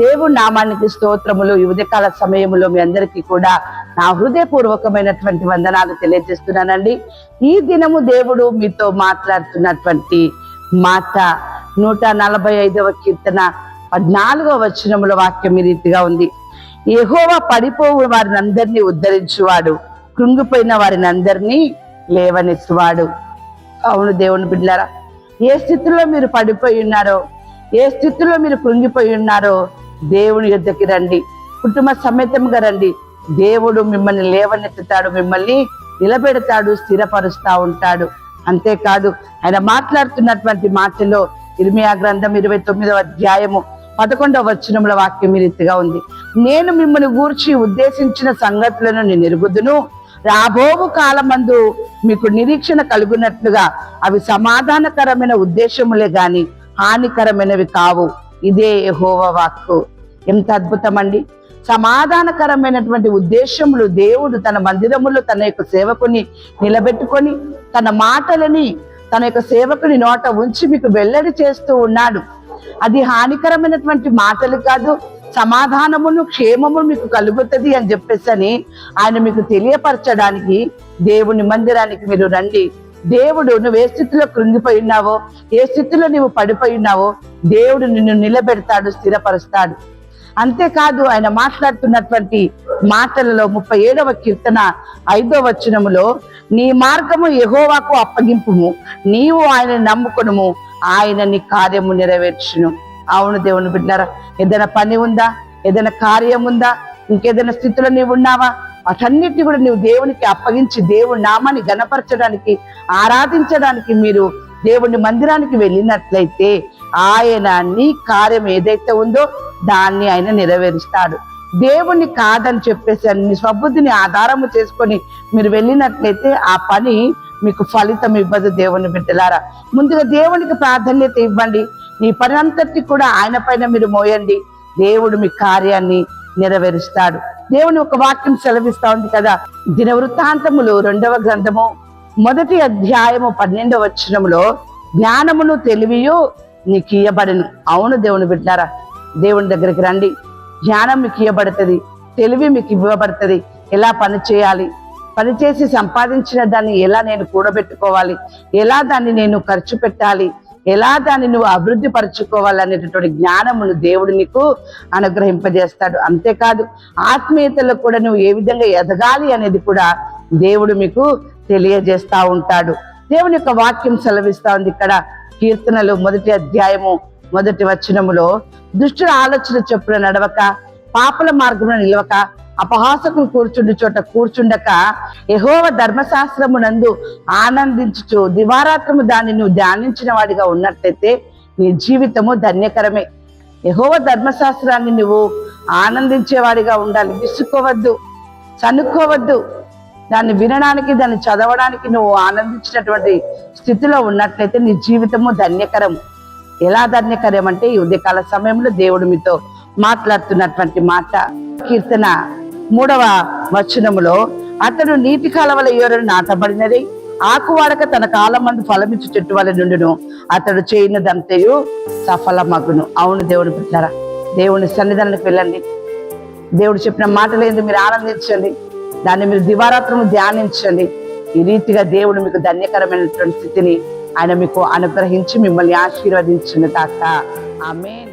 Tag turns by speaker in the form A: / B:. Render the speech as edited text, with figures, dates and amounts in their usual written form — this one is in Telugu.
A: దేవుని నామానికి స్తోత్రములు. ఈ ఉదయకాల సమయంలో మీ అందరికీ కూడా నా హృదయపూర్వకమైనటువంటి వందనాలు తెలియజేస్తున్నానండి. ఈ దినము దేవుడు మీతో మాట్లాడుతున్నటువంటి మాట 145వ కీర్తన 14వ వచనముల వాక్యం ఈ రీతిగా ఉంది. యెహోవా పడిపోవు వారిని అందరినీ ఉద్ధరించువాడు, కృంగిపోయిన వారిని అందరినీ లేవనెత్తువాడు. అవును దేవుని బిడ్డలారా, ఏ స్థితిలో మీరు పడిపోయి ఉన్నారో, ఏ స్థితిలో మీరు కృంగిపోయి ఉన్నారో దేవుని యొద్దకి రండి, కుటుంబ సమేతంగా రండి. దేవుడు మిమ్మల్ని లేవనెత్తుతాడు, మిమ్మల్ని నిలబెడతాడు, స్థిరపరుస్తా ఉంటాడు. అంతేకాదు, ఆయన మాట్లాడుతున్నటువంటి మాటలో ఇర్మియా గ్రంథం 29వ అధ్యాయము 11వ వచనముల వాక్యం ఈ రీతిగా ఉంది. నేను మిమ్మల్ని గూర్చి ఉద్దేశించిన సంగతులను నేను ఎరుగుదును, రాబోవు కాలమందు మీకు నిరీక్షణ కలుగునట్లుగా అవి సమాధానకరమైన ఉద్దేశములే గాని హానికరమైనవి కావు. ఇదే యెహోవా వాక్కు. ఎంత అద్భుతం అండి! సమాధానకరమైనటువంటి ఉద్దేశములు దేవుడు తన మందిరములో తన యొక్క సేవకుని నిలబెట్టుకొని తన మాటలని తన యొక్క సేవకుని నోట ఉంచి మీకు వెల్లడి చేస్తూ ఉన్నాడు. అది హానికరమైనటువంటి మాటలు కాదు, సమాధానమును క్షేమము మీకు కలుగుతుంది అని చెప్పేసి ఆయన మీకు తెలియపరచడానికి దేవుని మందిరానికి మీరు రండి. దేవుడు నువ్వు ఏ స్థితిలో కృంగిపోయి ఉన్నావో, ఏ స్థితిలో నువ్వు పడిపోయి ఉన్నావో దేవుడు నిన్ను నిలబెడతాడు, స్థిరపరుస్తాడు. అంతేకాదు, ఆయన మాట్లాడుతున్నటువంటి మాటలలో 37వ కీర్తన 5వ వచనములో నీ మార్గము యెహోవాకు అప్పగింపుము, నీవు ఆయన నమ్ముకొనుము, ఆయన నీ కార్యము నెరవేర్చును. అవును దేవుని బిడ్డలారా, ఏదైనా పని ఉందా, ఏదైనా కార్యం ఉందా, ఇంకేదైనా స్థితిలో నీవు ఉన్నావా, వాటన్నిటిని కూడా నువ్వు దేవునికి అప్పగించి దేవుని నామాన్ని గణపరచడానికి, ఆరాధించడానికి మీరు దేవుని మందిరానికి వెళ్ళినట్లయితే ఆయన నీ కార్యం ఏదైతే ఉందో దాన్ని ఆయన నెరవేరుస్తాడు. దేవుణ్ణి కాదని చెప్పేసి నీ స్వబుద్ధిని ఆధారము చేసుకొని మీరు వెళ్ళినట్లయితే ఆ పని మీకు ఫలితం ఇవ్వదు. దేవుని బిడ్డలారా, ముందుగా దేవునికి ప్రాధాన్యత ఇవ్వండి. నీ పని అంతటి కూడా ఆయన పైన మీరు మోయండి. దేవుడు మీ కార్యాన్ని నెరవేరుస్తాడు. దేవుని ఒక వాక్యం సెలవిస్తా ఉంది కదా, దినవృత్తాంతములు 2వ గ్రంథము 1వ అధ్యాయము 12వ వచనములో జ్ఞానమును తెలివియు నీకు ఇయ్యబడను. అవును దేవుని బిడ్డారా, దేవుని దగ్గరికి రండి. జ్ఞానం మీకు ఇవ్వబడుతుంది, తెలివి మీకు ఇవ్వబడుతుంది. ఎలా పని చేయాలి, పని చేసి సంపాదించిన దాన్ని ఎలా నేను కూడబెట్టుకోవాలి, ఎలా దాన్ని నేను ఖర్చు పెట్టాలి, ఎలా దాన్ని నువ్వు అభివృద్ధి పరచుకోవాలి అనేటటువంటి జ్ఞానమును దేవుడు నీకు అనుగ్రహింపజేస్తాడు. అంతేకాదు, ఆత్మీయతలో కూడా నువ్వు ఏ విధంగా ఎదగాలి అనేది కూడా దేవుడు మీకు తెలియజేస్తా ఉంటాడు. దేవుని యొక్క వాక్యం సెలవిస్తా ఉంది ఇక్కడ కీర్తనలు 1వ అధ్యాయము 1వ వచనములో దుష్టుల ఆలోచన చొప్పున నడవక, పాపల మార్గమున నిలవక, అపహాసకులు కూర్చుండు చోట కూర్చుండక, యెహోవా ధర్మశాస్త్రమునందు ఆనందించుచు దివారాత్రము దాన్ని నువ్వు ధ్యానించిన వాడిగా ఉన్నట్లయితే నీ జీవితము ధన్యకరమే. యెహోవా ధర్మశాస్త్రాన్ని నువ్వు ఆనందించేవాడిగా ఉండాలి. విసుక్కోవద్దు, సనుక్కోవద్దు. దాన్ని వినడానికి, దాన్ని చదవడానికి నువ్వు ఆనందించినటువంటి స్థితిలో ఉన్నట్లయితే నీ జీవితము ధన్యకరం. ఎలా ధన్యకరం అంటే ఈ ఉదయకాల సమయంలో దేవుడు మీతో మాట్లాడుతున్నటువంటి మాట. కీర్తన 3వ వచనములో అతడు నీటి కాలవల యోరను నాటబడినది, ఆకువాడక తన కాలం మందు ఫలమిచ్చు చెట్టు వల్ల నుండును, అతడు చేయనదంతయు సఫలమగును. అవును దేవుని బిడ్డలారా, దేవుని సన్నిధానానికి వెళ్ళండి. దేవుడు చెప్పిన మాటలు ఏంది మీరు ఆనందించండి, దాన్ని మీరు దివారాత్రము ధ్యానించండి. ఈ రీతిగా దేవుడు మీకు ధన్యకరమైనటువంటి స్థితిని ఆయన మీకు అనుగ్రహించి మిమ్మల్ని ఆశీర్వదించును గాక. ఆమేన్.